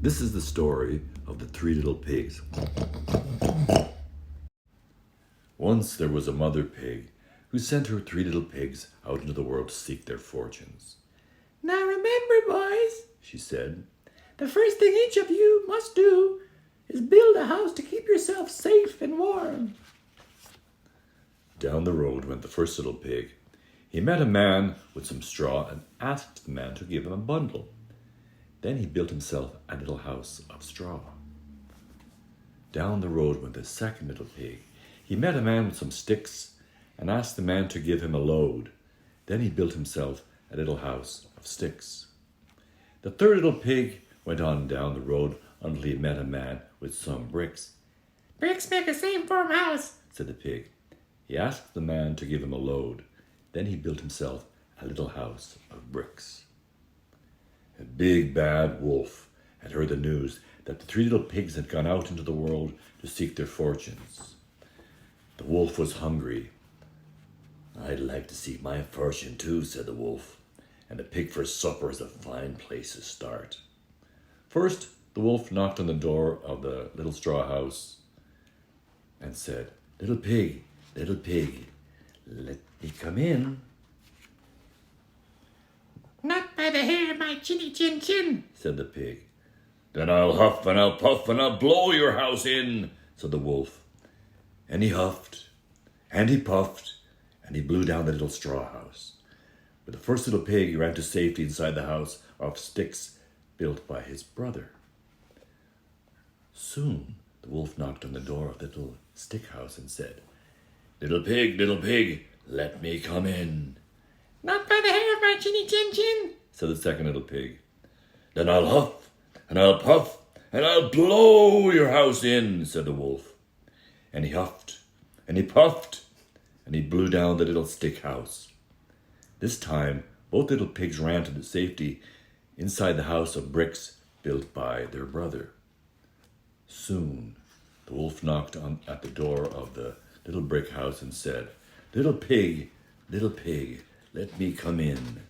This is the story of the three little pigs. Once there was a mother pig who sent her three little pigs out into the world to seek their fortunes. Now remember, boys, She said, the first thing each of you must do is build a house to keep yourself safe and warm. down the road went the first little pig. He met a man with some straw and asked the man to give him a bundle. Then he built himself a little house of straw. Down the road went the second little pig. He met a man with some sticks and asked the man to give him a load. Then he built himself a little house of sticks. The third little pig went on down the road until he met a man with some bricks. Bricks make a safe, warm house. Said the pig. He asked the man to give him a load. Then he built himself a little house of bricks. A big bad wolf had heard the news that the three little pigs had gone out into the world to seek their fortunes. The wolf was hungry. "I'd like to seek my fortune too," said the wolf, "and a pig for supper is a fine place to start." First, the wolf knocked on the door of the little straw house and said, little pig, let me come in." Not by the hair of my chinny chin chin, said the pig. "Then I'll huff and I'll puff and I'll blow your house in," said the wolf. And he huffed and he puffed and he blew down the little straw house. But the first little pig ran to safety inside the house of sticks built by his brother. Soon the wolf knocked on the door of the little stick house and said, little pig, let me come in." not by the hair of my chinny chin chin, said the second little pig. "Then I'll huff and I'll puff and I'll blow your house in," said the wolf. And he huffed and he puffed and he blew down the little stick house. This time, both little pigs ran to the safety inside the house of bricks built by their brother. Soon, the wolf knocked at the door of the little brick house and said, little pig, let me come in."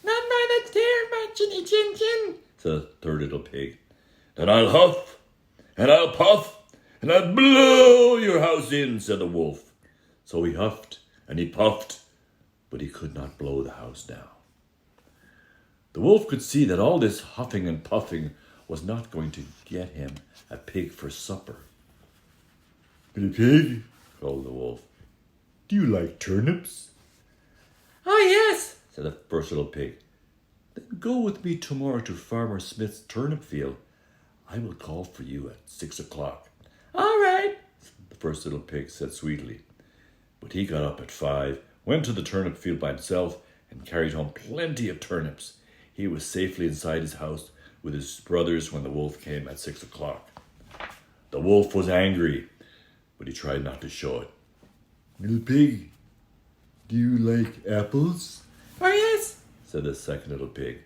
not by the hair of my chinny chin chin, said the third little pig. "Then I'll huff and I'll puff and I'll blow your house in," said the wolf. So he huffed and he puffed, but he could not blow the house down. The wolf could see that all this huffing and puffing was not going to get him a pig for supper. "Little pig," called the wolf, "do you like turnips?" oh yes, said the first little pig. "Then go with me tomorrow to Farmer Smith's turnip field. I will call for you at 6 o'clock. all right, The first little pig said sweetly. But he got up at 5, went to the turnip field by himself, and carried home plenty of turnips. He was safely inside his house with his brothers when the wolf came at 6 o'clock. The wolf was angry, but he tried not to show it. "Little pig, do you like apples?" oh yes, said the second little pig.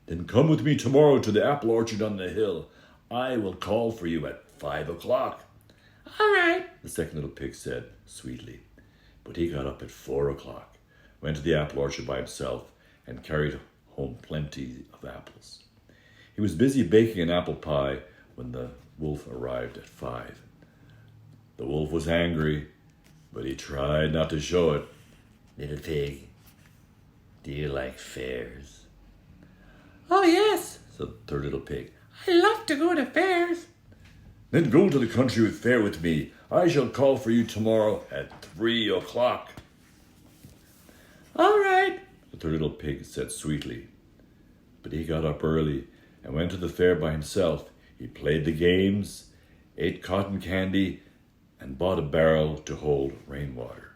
"Then come with me tomorrow to the apple orchard on the hill. I will call for you at 5 o'clock. all right, The second little pig said sweetly. But he got up at 4 o'clock, went to the apple orchard by himself, and carried home plenty of apples. He was busy baking an apple pie when the wolf arrived at 5. The wolf was angry, but he tried not to show it. "Little pig, do you like fairs?" oh yes, said the third little pig. I love to go to fairs. "Then go to the country fair with me. I shall call for you tomorrow at 3 o'clock. all right, The third little pig said sweetly. But he got up early and went to the fair by himself. He played the games, ate cotton candy, and bought a barrel to hold rainwater.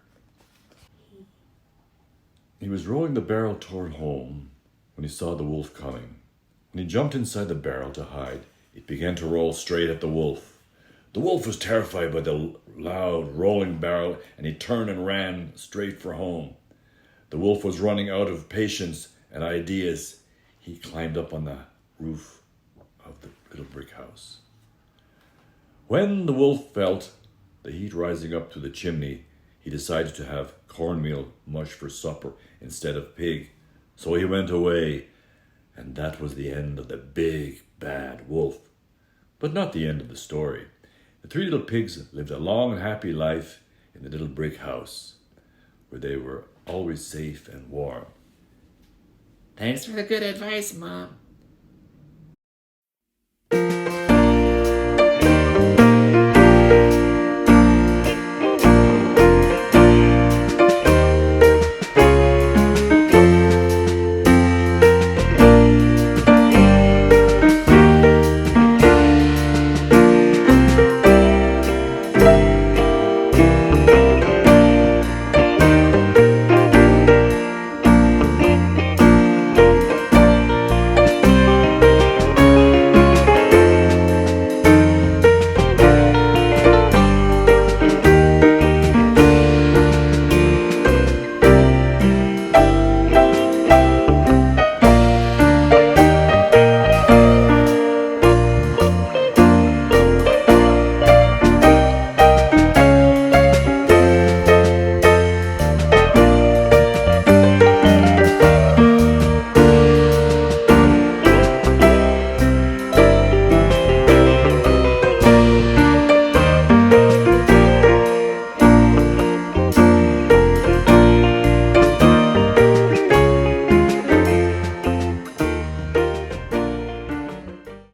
He was rowing the barrel toward home when he saw the wolf coming. When he jumped inside the barrel to hide, it began to roll straight at the wolf. The wolf was terrified by the loud rolling barrel, and he turned and ran straight for home. The wolf was running out of patience and ideas. He climbed up on the roof of the little brick house. When the wolf felt the heat rising up through the chimney, he decided to have cornmeal mush for supper instead of pig. So he went away, and that was the end of the big bad wolf. But not the end of the story. The three little pigs lived a long and happy life in the little brick house, where they were always safe and warm. Thanks for the good advice, Mom.